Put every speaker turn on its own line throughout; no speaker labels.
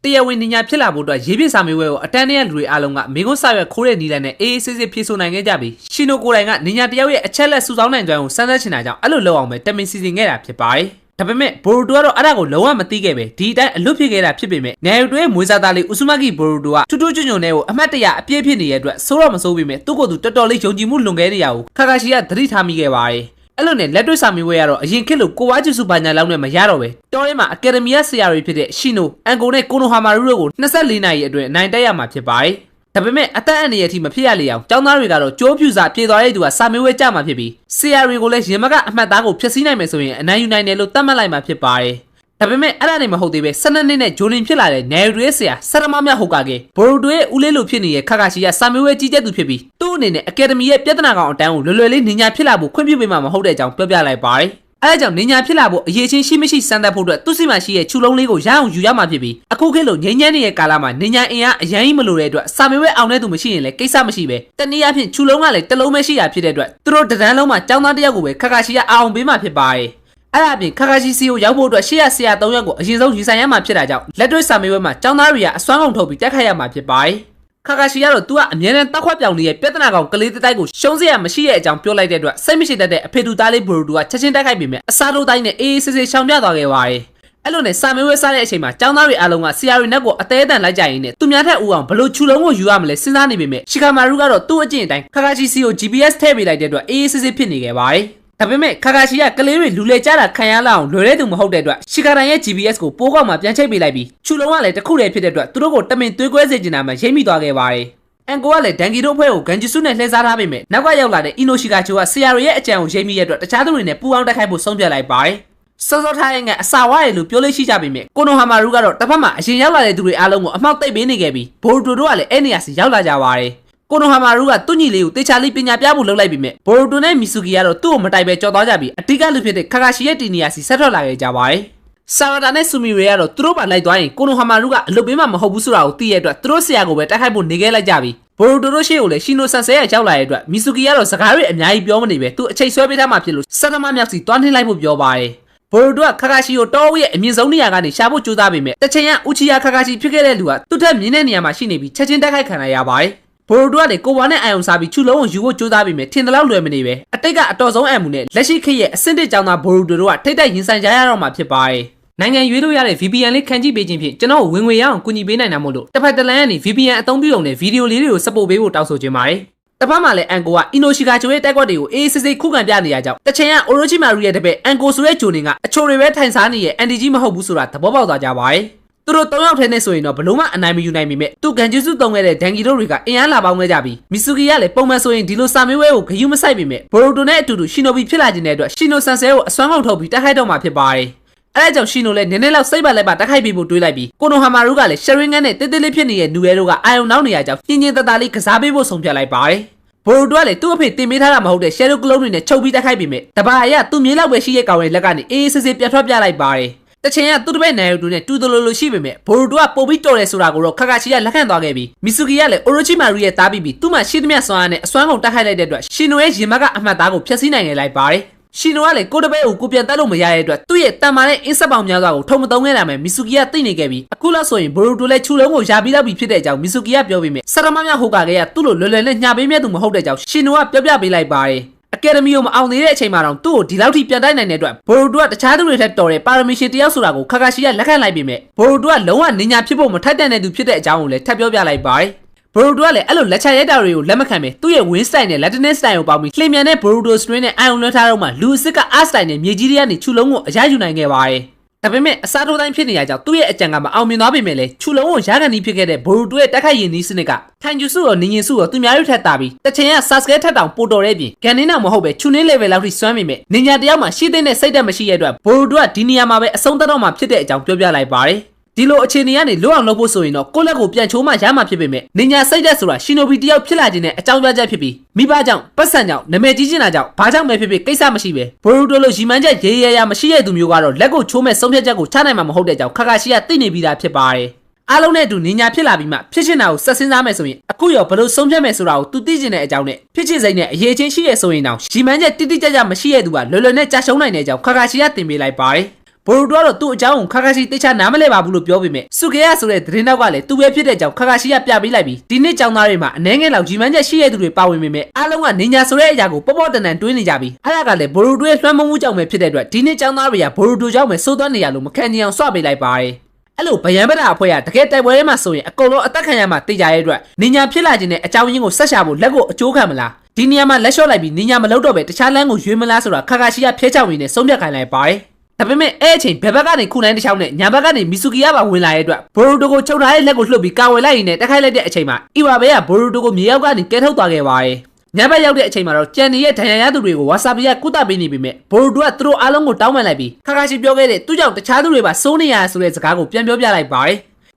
တရားဝင်ညဖြစ်လာဖို့အတွက်ရေးပြစာမေးပွဲကိုအတန်းနဲ့လူတွေအားလုံးကမိကုန်းစာရွက်ခိုးတဲ့နီလန်နဲ့အေးအေးဆေးဆေးဖြေဆိုနိုင်ခဲ့ကြပြီးရှင်နိုကိုတိုင်ကညတယောက်ရဲ့အချက်လက်စုဆောင်းနိုင်ကြအောင်စမ်းသပ်ချင်တာကြောင့်အဲ့လိုလုပ်အောင်ပဲတမင်စီစဉ်ခဲ့တာဖြစ်ပါတယ်။ဒါပေမဲ့ဘိုရိုတိုကတော့အဲ့ဒါကိုလုံးဝမသိခဲ့ပဲဒီအတိုင်းအလွတ်ဖြစ်ခဲ့တာဖြစ်ပေမဲ့နေယူတိုရဲ့မွေးစားသားလေးဥစုမကီဘိုရိုတိုကထူးထူးချွန်ချွန်နဲ့ကိုအမှတ်တရအပြည့်ဖြစ်နေတဲ့အတွက်စိုးတော့မစိုးပေမဲ့သူ့ကိုယ်သူတော်တော်လေးယုံကြည်မှုလွန်ခဲ့တဲ့ရာကိုခါခါရှိကသတိထားမိခဲ့ပါတယ်။အဲ့လိုနဲ့လက်တွေ့စာမေးပွဲကတော့အရင်ခေတ်လိုကိုဝါကျူစုပါညာလောက်နဲ့မရတော့ပဲတော်ထဲမှာအကယ်ဒမီယာဆရာတွေဖြစ်တဲ့ရှီနိုအန်ကိုနဲ့ကိုနိုဟာမာရူတို့ကို24နာရီအတွင်းနိုင်တက်ရမှာဖြစ်ပါတယ်။ဒါပေမဲ့အသက်အန္တရာယ်အထိမဖြစ်ရလေအောင်ကျောင်းသားတွေကတော့ကြိုးပြူစာပြေသွားတဲ့သူကစာမေးပွဲကြမှာဖြစ်ပြီးဆရာတွေကိုလည်းရင်မကအမှတ်သားကိုဖျက်ဆီးနိုင်မယ်ဆိုရင်အနိုင်ယူနိုင်တယ်လို့သတ်မှတ်လိုက်မှာဖြစ်ပါတယ်။ဒါပေမဲ့အဲ့ဒါနေမဟုတ်သေးပဲ12နှစ်နဲ့ဂျိုလင်ဖြစ်လာတဲ့နယ်ရီရဲ့ဆရာဆရမမြဟုတ်ကဘိုရိုတိုရဲ့ဦးလေးလိုဖြစ်နေတဲ့ခါခါရှိကစာမေးပွဲကြီးကျက်သူဖြစ်ပြီးသူ့အနေနဲ့အကယ်ဒမီရဲ့ပြဿနာကောင်အတန်းကိုလွယ်လွယ်လေးညဖြစ်လာဖို့ခွင့်ပြုပေးမှာမဟုတ်တဲ့အကြောင်းပြောပြလိုက်ပါတယ်။အဲဒါကြောင့်ညဖြစ်လာဖို့အရေးချင်းရှိမရှိစမ်းသပ်ဖို့အတွက်သူ့စီမှာရှိတဲ့ခြုလုံးလေးကိုရအောင်ယူရမှာဖြစ်ပြီးအခုခေတ်လိုငိမ့်ညမ်းနေတဲ့ကာလမှာညအင်အားအရန်ကြီးမလိုတဲ့အတွက်စာမေးပွဲအောင်တဲ့သူမရှိရင်လည်းကိစ္စမရှိပဲတနည်းအားဖြင့်ခြုလုံးကလည်းတစ်လုံးပဲရှိတာဖြစ်တဲ့အတွက်သူတို့တန်းလုံးမှာကျောင်းသားတစ်ယောက်ကိုပဲခါခါရှိကအောင်ပေးမှာဖြစ်ပါတယ်။အဲ့ဒါအပြင်ခါခါရှိစီကိုရောက်ဖို့အတွက်ရှေ့ရဆရာ3ယောက်ကိုအရင်ဆုံးယူဆိုင်ရမှာဖြစ်တာကြောင့်လက်တွေ့စာမေးပွဲမှာကျောင်းသားတွေကအစွမ်းကုန်ထုတ်ပြီးတက်ခတ်ရမှာဖြစ်ပါတယ်။ခါခါရှိကတော့ तू ကအမြဲတမ်းတောက်ခွက်ပြောင်နေတဲ့ပြဿနာကောင်ကလေးတိုက်ကိုရှုံးစရာမရှိတဲ့အကြောင်းပြောလိုက်တဲ့အတွက်စိတ်မရှိတတ်တဲ့အဖေတူသားလေးဘိုရိုတူကချက်ချင်းတိုက်ခိုက်ပြီးမြဲအစားထိုးတိုင်းနဲ့အေးအေးဆေးဆေးရှောင်ပြသွားခဲ့ပါတယ်။အဲ့လိုနဲ့စာမေးပွဲစားတဲ့အချိန်မှာကျောင်းသားတွေအားလုံးကဆရာတွေနဲ့ကိုအသေးအတန်လိုက်ကြရင်းနဲ့သူများထက်ဦးအောင်ဘလို့ခြုလုံးကိုယူရမလဲစဉ်းစားနေပေမဲ့ရှီကာမာရူကတော့သူ့အကျင့်အတိုင်းခါခါရှိစီကို GPS ထည့်ပေးလိုက်တဲ့အတွက်အေးအေးဆေးဆေးဖြစ်နေခဲ့ပါတယ်။ဒါပေမဲ့ခါခါရှိကကလေးတွေလူလေကြတာခံရလောက်အောင်လွယ်တဲ့သူမဟုတ်တဲ့အတွက်ရှီကာတန်ရဲ့ GPS ကိုပိုးကောက်မှပြန်ချိတ်ပေးလိုက်ပြီးခြုလုံးကလည်းတစ်ခုတည်းဖြစ်တဲ့အတွက်သူတို့ကိုတမင်သွေးကွဲစေချင်တာမှရိမ့်မိသွားခဲ့ပါတယ်။အန်ကိုကလည်းဒန်ဂီတို့ဖွဲ့ကိုဂန်ဂျီဆုနဲ့လှည့်စားထားပေမဲ့နောက်ကရောက်လာတဲ့အီနိုရှီကာချိုကဆရာတွေရဲ့အကြံကိုရိမ့်မိရတဲ့အတွက်တခြားသူတွေနဲ့ပူးပေါင်းတိုက်ခိုက်ဖို့ဆုံးဖြတ်လိုက်ပါတယ်။စောစောထားရင်ကအစာဝါရလို့ပြောလို့ရှိကြပေမဲ့ကိုနိုဟာမာရူကတော့တစ်ဖက်မှာအရင်ရောက်လာတဲ့သူတွေအားလုံးကိုအမှောက်သိပ်ပေးနေခဲ့ပြီးဘိုရိုတိုတို့ကလည်းအဲ့နေရာစီရောက်လာကြပါတယ်။ကိုနိုဟာမာရူကသူ့ညီလေးကိုတေချာလေးပညာပြဖို့လုပ်လိုက်ပေမဲ့ဘိုရိုတိုနဲ့မီဆူကီကတော့သူ့ကိုမတိုက်ပဲကြော်သွားကြပြီးအတိကလူဖြစ်တဲ့ခါခါရှိရဲ့တီနီယာစီဆက်ထွက်လာခဲ့ကြပါတယ်။ဆာရတာနဲ့ဆူမီရီကတော့သူတို့ပါလိုက်သွားရင်ကိုနိုဟာမာရူကအလုပ်ပေးမှမဟုတ်ဘူးဆိုတာကိုသိရတဲ့အတွက်သူတို့ဆရာကိုပဲတိုက်ခိုက်ဖို့နေခဲ့လိုက်ကြပြီးဘိုရိုတိုတို့ရှေ့ကိုလည်းရှီနိုဆန်ဆဲရရောက်လာတဲ့အတွက်မီဆူကီကတော့စကားတွေအများကြီးပြောမနေပဲသူအချိန်ဆွဲပေးထားမှဖြစ်လို့စက်တမမြောက်စီတွားနှင်းလိုက်ဖို့ပြောပါတယ်ဘိုရိုတိုကခါခါရှိကိုတော်ဝရဲ့အမြင့်ဆုံးနေရာကနေရှာဖို့ကြိုးစားပေမဲ့တချင်ကဥချီယာခါခါရှိဖြစ်ခဲ့တဲ့လူကသူ့ထက်မြင့်တဲ့နေရာမှာရှိနေပြီးချက်ချင်းတိုက်ခိုက်ခံရပါတယ်ဘိုရိုတိုကလည်းကိုဝါနဲ့အာယုံစားပြီးခြုလုံးကိုယူဖို့ကြိုးစားပေမဲ့ထင်တယ်လို့လွယ်မနေပဲအတိတ်ကအတော်ဆုံးအံမှုနဲ့လက်ရှိခေတ်ရဲ့အဆင့်တစ်ကြောင်းသားဘိုရိုတိုတို့ကထိတ်တိုက်ရင်ဆိုင်ကြရတော့မှာဖြစ်ပါတယ်နိုင်ငံရွေးလို့ရတဲ့ VPN လေးခန်းကြည့်ပေးခြင်းဖြင့်ကျွန်တော်ဝင်ငွေရအောင်ကူညီပေးနိုင်တာမို့လို့တစ်ဖက်တစ်လမ်းကနေ VPN အသုံးပြုုံနဲ့ဗီဒီယိုလေးတွေကိုစပို့ပေးဖို့တောင်းဆိုခြင်းပါတယ်။တစ်ဖက်မှာလည်းအန်ကိုကအီနိုရှီကာချိုရဲ့တိုက်ကွက်တွေကိုအေးအေးဆေးဆေးခုခံပြနေရကြောင်းတချင်ကအိုရိုချီမာရူရဲ့တပည့်အန်ကိုဆိုတဲ့ဂျိုနေကအချိုတွေပဲထိုင်စားနေရဲ့အန်တီကြီးမဟုတ်ဘူးဆိုတာသဘောပေါက်သွားကြပါတယ်။သူတို့3ယောက်ထဲနဲ့ဆိုရင်တော့ဘလုံးမအနိုင်မယူနိုင်ပေမဲ့သူဂန်ဂျူစုတုံးခဲ့တဲ့ဒန်ဂီတို့တွေကအင်အားလာပေါင်းခဲ့ကြပြီးမီဆူကီကလည်းပုံမှန်ဆိုရင်ဒီလိုစာမေးပွဲကိုဂယုမဆိုင်ပေမဲ့ဘိုရိုတိုနဲ့အတူတူရှီနိုဘီဖြစ်လာခြင်းတဲ့အတွက်ရှီနိုဆန်ဆဲကိုအစွမ်းကုန်ထုတ်ပြီးတိုက်ခိုက်တော့မှာဖြစ်ပါတယ်။အဲ့ဒါကြောင့်ရှီနိုလည်းနည်းနည်းလောက်စိတ်ပါလက်ပါတိုက်ခိုက်ပြီးဖို့တွေးလိုက်ပြီးကိုနိုဟာမာရူကလည်းရှရင်ငန်းနဲ့တေးသေးလေးဖြစ်နေတဲ့နူရဲတို့ကအာယုံနောက်နေရကြောင်းညင်ညင်တတလေးကစားပေးဖို့ဆုံးဖြတ်လိုက်ပါတယ်။ဘိုရိုတိုကလည်းသူ့အဖေတင်ပေးထားတာမဟုတ်တဲ့ရှယ်ရိုကလုံးတွေနဲ့ချုပ်ပြီးတိုက်ခိုက်ပြီးမြဲတဘာအရသူ့မြေးလောက်ပဲရှိရဲ့ကောင်ရဲ့လက်ကနေအေးအေးဆေးဆေးပြတ်ထွက်ပြလိုက်ပါတယ်။တချင်ကသူ့တပည့်နိုင်တူနဲ့တူတလိုရှိပေမဲ့ဘိုရိုတိုကပို့ပြီးတော်တယ်ဆိုတာကိုတော့ခါခါချီကလက်ခံသွားခဲ့ပြီးမီဆူကီကလည်းအိုရိုချီမာရူရဲ့တားပြီးသူ့မှာရှိသမျှစွမ်းအားနဲ့အစွမ်းကုန်တိုက်ခိုက်လိုက်တဲ့အတွက်ရှီနိုရဲ့ရင်မကအမှတ်သားကိုဖျက်ဆီးနိုင်ခဲ့လိုက်ပါတယ်။ရှီနိုကလည်းကိုတပည့်ကိုကိုပြန်တက်လို့မရတဲ့အတွက်သူ့ရဲ့တန်မာတဲ့အင်းဆက်ပေါင်များစွာကိုထုံမသုံးခဲ့တာမဲ့မီဆူကီကသိနေခဲ့ပြီးအခုလောက်ဆိုရင်ဘိုရိုတိုလည်းခြုလုံးကိုယာပြီးတော့ဖြစ်တဲ့အကြောင်းမီဆူကီကပြောပြီးမြဲဆရမမြဟိုကာကသူ့လိုလွယ်လွယ်နဲ့ညာပေးမြတ်သူမဟုတ်တဲ့အကြောင်းရှီနိုကပြောပြပေးလိုက်ပါတယ်အကယ်ဒမီကိုမအောင်သေးတဲ့အချိန်မှာတော့သူ့ကိုဒီလောက်ထိပြန်တိုက်နိုင်တဲ့အတွက်ဘိုရိုတိုကတခြားသူတွေထက်တော်တဲ့ပါရမီရှင်တယောက်ဆိုတာကိုခါခါရှိကလက်ခံလိုက်ပြီးမြဲဘိုရိုတိုကလုံးဝညညာဖြစ်ဖို့မထိုက်တန်တဲ့သူဖြစ်တဲ့အကြောင်းကိုလည်းထပ်ပြောပြလိုက်ပါတယ်ဘိုရိုတိုကလည်းအဲ့လိုလက်ချရိုက်တာတွေကိုလက်မခံပဲသူ့ရဲ့ win style နဲ့ latinate style ကိုပေါင်းပြီးလှိမ်မြန်တဲ့ဘိုရိုတို string နဲ့အာယုံလွှဲထားတော့မှလူအစ်စ်က art style နဲ့မြေကြီးတွေကနေခြုလုံးကိုအရယူနိုင်ခဲ့ပါတယ်ဒါပေမဲ့အစားထိုးတိုင်းဖြစ်နေရကြောင်းသူ့ရဲ့အကြံကမအောင်မြင်သွားပေမဲ့လည်းခြုလုံးကိုရကန်နီးဖြစ်ခဲ့တဲ့ဘိုရိုတိုရဲ့တက်ခိုက်ရင်နီးစနစ်ကထိုင်ကျူစုရောနင်းရင်စုရောသူများတို့ထက်တာပြီးတချင်က Sasuke ထက်တောင်ပိုတော်တဲ့ပြင်ဂန်နင်းတော့မဟုတ်ပဲခြုနင်း level လောက်ထိစွမ်းမိမဲ့နင်ညာတယောက်မှရှိတဲ့စိတ်သက်မရှိရတဲ့အတွက်ဘိုရိုတိုကဒီနေရာမှာပဲအဆုံးသတ်တော့မှဖြစ်တဲ့အကြောင်းပြောပြလိုက်ပါတယ်ဒီလိုအခြေအနေကနေလွတ်အောင်လုပ်ဖို့ဆိုရင်တော့ကိုယ့်လက်ကိုပြန်ချိုးမှရမှာဖြစ်ပေမဲ့နင်ညာစိတ်သက်ဆိုတာရှီနိုဘီတယောက်ဖြစ်လာခြင်းနဲ့အကြောင်းပြချက်ဖြစ်ပြီးမိဘကြောင့်ပတ်စံကြောင့်နာမည်ကြီးခြင်းတာကြောင့်ဘာကြောင့်ပဲဖြစ်ဖြစ်ကိစ္စမရှိပဲဘိုရိုတိုလိုရီမန်းချက်ရေးရမရှိတဲ့သူမျိုးကတော့လက်ကိုချိုးမဲ့ဆုံးဖြတ်ချက်ကိုချနိုင်မှာမဟုတ်တဲ့ကြောင့်ခါခါရှိကသိနေပြီးသားဖြစ်ပါတယ်အားလုံးနဲ့အတူနင်ညာဖြစ်လာပြီးမှဖြစ်ချင်တာကိုဆက်စင်းစားမယ်ဆိုရင်အခုရောဘယ်လိုဆုံးဖြတ်မယ်ဆိုတာကိုသူသိကျင်တဲ့အကြောင်းနဲ့ဖြစ်ချင်စိတ်နဲ့အရေးချင်းရှိရဆိုရင်တော့ရီမန်းချက်တိတိကျကျမရှိရတဲ့သူကလွယ်လွယ်နဲ့ကြာရှုံးနိုင်တဲ့အကြောင်းခါခါရှိကတင်ပေးလိုက်ပါတယ် ဘိုရူတိုကတော့သူ့အကြောင်းကိုခါခါရှိတိကျနားမလဲပါဘူးလို့ပြောပေမဲ့စုကေရဆိုတဲ့သတင်းနောက်ကလည်းသူပဲဖြစ်တဲ့အကြောင်းခါခါရှိရပြပေးလိုက်ပြီးဒီနေ့ကျောင်းသားတွေမှာအနေငယ်လောက်ကြီးမှန်းချက်ရှိတဲ့သူတွေပါဝင်ပေမဲ့အားလုံးကနေညာဆိုတဲ့အရာကိုပေါ့ပေါ့တန်တန်တွေးနေကြပြီးအဲ့ဒါကလည်းဘိုရူတိုရဲ့လွှမ်းမိုးမှုကြောင့်ပဲဖြစ်တဲ့အတွက်ဒီနေ့ကျောင်းသားတွေကဘိုရူတိုကြောင့်ပဲစိုးသွမ်းနေရလို့မခံချင်အောင်စွပေးလိုက်ပါတယ်အဲ့လိုဗယံပဒအဖွဲ့ကတကယ်တိုက်ပွဲထဲမှာဆိုရင်အကုန်လုံးအသက်ခံရမှာသိကြရဲ့အတွက်နေညာဖြစ်လာခြင်းနဲ့အကြောင်းရင်းကိုဆက်ရှာဖို့လက်ကိုအကျိုးခံမလားဒီနေရာမှာလက်လျှော့လိုက်ပြီးနေညာမလုပ်တော့ပဲတခြားလမ်းကိုရွေးမလားဆိုတာခါခါရှိရဖျဲချောင်းရင်းနဲ့ဆုံးဖြတ်ခိုင်းလိုက်ပါတယ်ဒါပေမဲ့အဲ့အချိန်ဘယ်ဘက်ကနေခုနိုင်တစ်ချောင်းနဲ့ညာဘက်ကနေမီဆူကီယာပါဝင်လာတဲ့အတွက်ဘိုရူတိုကိုချုပ်ထားတဲ့လက်ကိုလှုပ်ပြီးကာဝယ်လိုက်ရင်းနဲ့တက်ခိုက်လိုက်တဲ့အချိန်မှာအီဝါဘေကဘိုရူတိုကိုမြေရောက်ကနေကဲထုတ်သွားခဲ့ပါတယ်ညဘက်ရောက်တဲ့အချိန်မှာတော့ကြံနေတဲ့ဒဏ်ရာရသူတွေကိုဝါဆာဘီကကုသပေးနေပြီမဲ့ဘိုရူတိုကသူတို့အားလုံးကိုတောင်းပန်လိုက်ပြီးခါခါရှိပြောခဲ့တဲ့သူ့ကြောင့်တခြားသူတွေပါစိုးနေရဆိုတဲ့စကားကိုပြန်ပြောပြလိုက်ပါတယ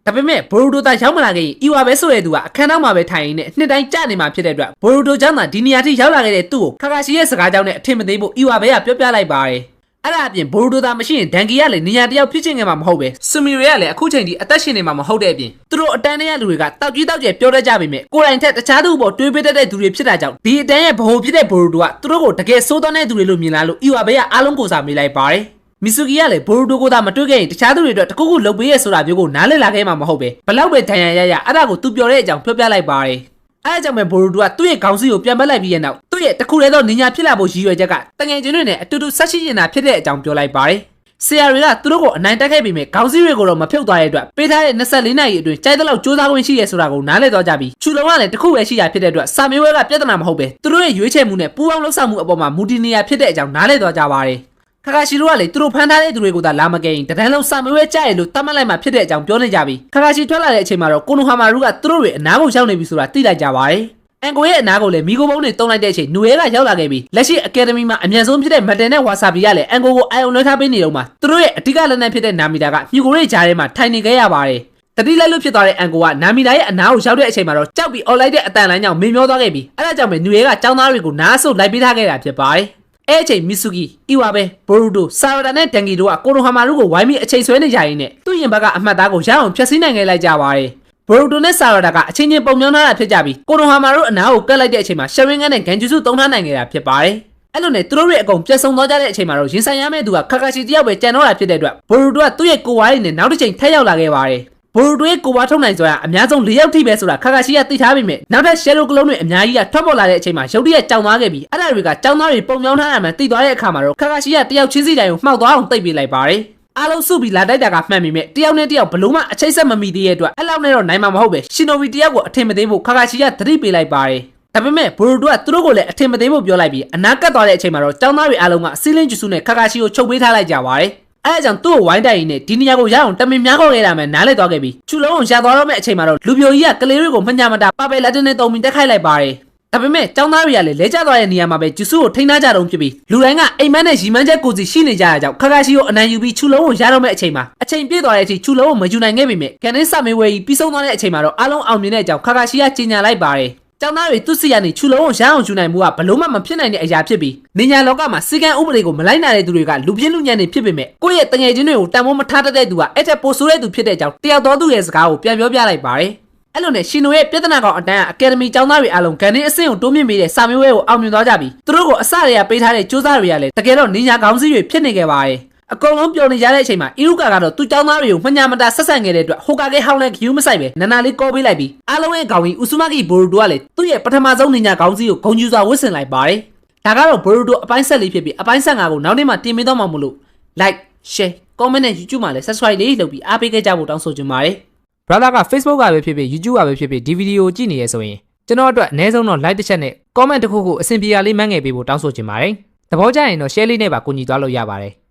်ဒါပေမဲ့ဘိုရူတိုသားရောက်မလာခဲ့ရင်အီဝါပဲဆိုတဲ့သူကအခန်းနောက်မှာပဲထိုင်ရင်းနဲ့နှစ်တိုင်းကြနေမှာဖြစ်တဲ့အတွက်ဘိုရူတိုကျောင်းသားဒီနေရာထိရောက်လာခဲ့တဲ့သူ့ကိုခါခါရှိရဲ့စကားကြောင့်နဲ့အထင်မသေးဖို့အီဝါပဲကပြောပြလိုက်ပါတယ်အဲ့ဒါအပြင်ဘိုရူတိုသားမရှိရင်ဒန်ကီကလည်းနေရာတယောက်ဖြစ်ချင်ငယ်မှာမဟုတ်ပဲဆူမီရီကလည်းအခုချိန်ထိအသက်ရှင်နေမှာမဟုတ်တဲ့အပြင်သူတို့အတန်းထဲကလူတွေကတောက်ကြီးတောက်ကျဲပြောတတ်ကြပေမဲ့ကိုယ်တိုင်ထက်တခြားသူ့ဘောတွေးပေးတတ်တဲ့သူတွေဖြစ်တာကြောင့်ဒီအတန်းရဲ့ဘိုးဖြစ်တဲ့ဘိုရူတိုကသူတို့ကိုတကယ်ဆိုးသွမ်းတဲ့သူတွေလို့မြင်လာလို့အီဝါပဲကအားလုံးကိုစားမိလိုက်ပါတယ်မီဆူကီကလည်းဘိုရူတိုကိုသာမတွေ့ခဲ့ရင်တခြားသူတွေအတွက်တခုခုလုပ်ပေးရဆိုတာမျိုးကိုနားလည်လာခဲ့မှာမဟုတ်ပဲဘလောက်ပဲဒဏ်ရာရအဲ့ဒါကိုသူပြောတဲ့အကြောင်းပြောပြလိုက်ပါတယ်အဲ့ဒါကြောင့်ပဲဘိုရူတိုကသူ့ရဲ့ခေါင်းစည်းကိုပြန်ပတ်လိုက်ပြီးရဲ့နောက်သူ့ရဲ့တခုတည်းသောနေညာဖြစ်လာဖို့ရည်ရွယ်ချက်ကတငယ်ချင်းတွေနဲ့အတူတူဆက်ရှိနေတာဖြစ်တဲ့အကြောင်းပြောလိုက်ပါတယ်ဆရာတွေကသူတို့ကိုအနိုင်တက်ခဲ့ပြီးမြဲခေါင်းစည်းတွေကိုတော့မဖြုတ်သွားတဲ့အတွက်ပေးထားတဲ့24နာရီအတွင်းကြိုက်တဲ့လောက်စူးစမ်းခွင့်ရှိရဆိုတာကိုနားလည်သွားကြပြီးချူလုံးကလည်းတခုပဲရှိတာဖြစ်တဲ့အတွက်စာမေးပွဲကပြဿနာမဟုတ်ပဲသူတို့ရဲ့ရွေးချယ်မှုနဲ့ပူးပေါင်းလှုပ်ဆောင်မှုအပေါ်မှာမူတည်နေရဖြစ်တဲ့အကြောင်းနားလည်သွားကြပါတယ်ခါခါရှိတို့ကလေသူတို့ဖမ်းထားတဲ့သူတွေကိုသာလာမကဲရင်တဒန်းလုံးစာမေးပွဲကြရလို့တတ်မှတ်လိုက်မှဖြစ်တဲ့အကြောင်းပြောနေကြပြီးခါခါရှိထွက်လာတဲ့အချိန်မှာတော့ကိုနိုဟာမာရူကသူတို့တွေအနားကိုရောက်နေပြီဆိုတာသိလိုက်ကြပါတယ်အန်ကိုရဲ့အနားကိုလည်းမီကိုဘုံတွေတုံးလိုက်တဲ့အချိန်နူရဲကရောက်လာခဲ့ပြီးလက်ရှိအကယ်ဒမီမှာအမြန်ဆုံးဖြစ်တဲ့မတန်နဲ့ဝါဆာဘီကလည်းအန်ကိုအာယုံလွှဲထားပေးနေတော့မှသူတို့ရဲ့အဓိကလက်နက်ဖြစ်တဲ့နာမီတာကမြူကိုရဲ့ဂျားထဲမှာထိုင်နေခဲ့ရပါတယ်တတိလိုက်လို့ဖြစ်သွားတဲ့အန်ကိုကနာမီတာရဲ့အနားကိုရောက်တဲ့အချိန်မှာတော့ကြောက်ပြီးအော်လိုက်တဲ့အတန်လိုင်းကြောင့်မင်းမျောသွားခဲ့ပြီးအဲ့ဒါကြောင့်ပဲနူရဲကចောင်းသားတွေကိုနားဆုပ်လိုက်ပေးထားခဲ့တာဖြစ်ပါတယ်အဲ့အချိန်မီဆူကီအီဝါပဲဘိုရူတိုဆာရတာနဲ့ဒန်ကီတို့ကကိုရိုဟာမာရူကိုဝိုင်းပြီးအချိန်ဆွဲနေကြရင်းနဲ့သူ့ရင်ဘက်ကအမှတ်သားကိုရအောင်ဖျက်ဆီးနိုင်ခဲ့လိုက်ကြပါတယ်ဘိုရူတိုနဲ့ဆာရတာကအချင်းချင်းပုံပြောင်းထားတာဖြစ်ကြပြီးကိုရိုဟာမာရူအနားကိုကတ်လိုက်တဲ့အချိန်မှာရှရင်ကန်းနဲ့ဂန်ဂျူစုတုံးထားနိုင်ခဲ့တာဖြစ်ပါတယ်အဲ့လိုနဲ့သူတို့ရဲ့အကုန်ပြတ်ဆုံးသွားကြတဲ့အချိန်မှာတော့ရင်ဆိုင်ရမယ့်သူကခါခါချီတယောက်ပဲကြံတော့တာဖြစ်တဲ့အတွက်ဘိုရူတိုကသူ့ရဲ့ကိုဝါးရည်နဲ့နောက်တစ်ချိန်ထပ်ရောက်လာခဲ့ပါတယ်ဘိုရူတိုရဲ့ကိုဝါးထုတ်နိုင်စွာအများဆုံး၄ယောက်ထိပဲဆိုတာခါခါချီကသိထားပြီးမြဲနောက်ထပ်ရှယ်လိုကလုံးတွေအများကြီးကထွက်ပေါ်လာတဲ့အချိန်မှာရုတ်တရက်ကြောင်သွားခဲ့ပြီးအဲ့ဒါတွေကကြောင်သားတွေပုံပြောင်းထားရမှသိသွားတဲ့အခါမှာတော့ခါခါချီကတယောက်ချင်းစီတိုင်ကိုမှောက်သွားအောင်သိပ်ပေးလိုက်ပါတယ်အားလုံးစုပြီးလာတိုက်တာကမှန်ပြီမြဲတယောက်နဲ့တယောက်ဘလုံးမအချိတ်ဆက်မမီသေးတဲ့အတွက်အဲ့လောက်နဲ့တော့နိုင်မှာမဟုတ်ပဲရှင်နိုဗီတယောက်ကိုအထင်မသေးဖို့ခါခါချီကသတိပေးလိုက်ပါတယ်ဒါပေမဲ့ဘိုရူတိုကသူတို့ကိုလည်းအထင်မသေးဖို့ပြောလိုက်ပြီးအနာကတ်သွားတဲ့အချိန်မှာတော့ကျောင်းသားတွေအားလုံးကစီးလင်းကျူစုနဲ့ခါခါချီကိုချုပ်ပေးထားလိုက်ကြပါတယ်အဲ့ဒါကြောင့်သူ့ကိုဝိုင်းတိုက်ရင်းနဲ့ဒီနေရာကိုရအောင်တမင်များခေါ်ခဲ့တာမှနားလဲသွားခဲ့ပြီးချူလုံးကိုရသွားတော့မယ့်အချိန်မှာတော့လူပြိုကြီးကကလေးတွေကိုမညာမတာပါပဲလက်တင်းနဲ့တုံပြီးတက်ခိုက်လိုက်ပါတယ်ဒါပေမဲ့ကျောင်းသားတွေကလည်းလဲကျသွားတဲ့နေရာမှာပဲကျူစုကိုထိန်းထားကြတော့ဖြစ်ပြီးလူတိုင်းကအိမ်မက်နဲ့ရီမန်းချက်ကိုစီရှိနေကြရကြောင်းခါခါချီကိုအနိုင်ယူပြီးချူလုံးကိုရတော့မယ့်အချိန်မှာအချိန်ပြည့်သွားတဲ့အချိန်ချူလုံးကိုမယူနိုင်ခဲ့ပေမဲ့ကန်နင်းစာမေးပွဲကြီးပြီးဆုံးသွားတဲ့အချိန်မှာတော့အားလုံးအောင်မြင်တဲ့အကြောင်းခါခါချီကကြေညာလိုက်ပါတယ်ကျောင်းသားတွေသူ့စီကနေချူလုံးကိုရအောင်ယူနိုင်မှုကဘလို့မှမဖြစ်နိုင်တဲ့အရာဖြစ်ပြီးနေညာလောကမှာစီကံဥပဒေကိုမလိုက်နိုင်တဲ့သူတွေကလူပြင်းလူညံ့နေဖြစ်ပေမဲ့ကိုယ့်ရဲ့တငယ်ချင်းတွေကိုတန်ဖိုးမထားတတ်တဲ့သူကအဲ့ထက်ပိုဆိုးတဲ့သူဖြစ်တဲ့အကြောင်းတယောက်တော်သူရဲ့စကားကိုပြန်ပြောပြလိုက်ပါတယ်အဲ့လိုနဲ့ရှင်နိုရဲ့ပြဿနာကောင်အတန်းကအကယ်ဒမီကျောင်းသားတွေအားလုံးဂန်နင်းအဆင့်ကိုတိုးမြင့်ပေးတဲ့စာမေးပွဲကိုအောင်မြင်သွားကြပြီးသူတို့ကိုအစတွေကပေးထားတဲ့စူးစမ်းတွေကလည်းတကယ်တော့နေညာကောင်းစီတွေဖြစ်နေခဲ့ပါတယ်အကုန်လုံးပျော်နေကြတဲ့အချိန်မှာအီရူကာကတော့သူ့ကျောင်းသားတွေကိုမညာမတာဆက်ဆံခဲ့တဲ့အတွက်ဟိုကာကဲဟောင်းနဲ့ဂယူးမဆိုင်ပဲနနာလေးကောပေးလိုက်ပြီးအားလုံးရဲ့ခေါင်းကြီးဥဆုမကီဘိုရူတိုကလည်းသူ့ရဲ့ပထမဆုံးနေညာကောင်းစီကိုဂုံကျူစွာဝတ်ဆင်လိုက်ပါတယ်ဒါကတော့ဘိုရူတိုအပိုင်းဆက်လေးဖြစ်ပြီးအပိုင်းဆက်5ကိုနောက်နေ့မှတင်ပေးတော့မှာမို့လို့ like share comment နဲ့ YouTube မှာလည်း subscribe လေးလုပ်ပြီးအားပေးခဲ့ကြဖို့တောင်းဆိုချင်ပါတယ် brother က Facebook ကပဲဖြစ်ဖြစ် YouTube ကပဲဖြစ်ဖြစ်ဒီဗီဒီယိုကြည့်နေရဆိုရင်ကျွန်တော်အတွက်အနည်းဆုံးတော့ like တစ်ချက်နဲ့ comment တစ်ခုခုအဆင်ပြေရလေးမှန်းငယ်ပေးဖို့တောင်းဆိုချင်ပါတယ်သဘောကျရင်တော့ share လေးနဲ့ပါကူညီသွားလို့ရပါတယ်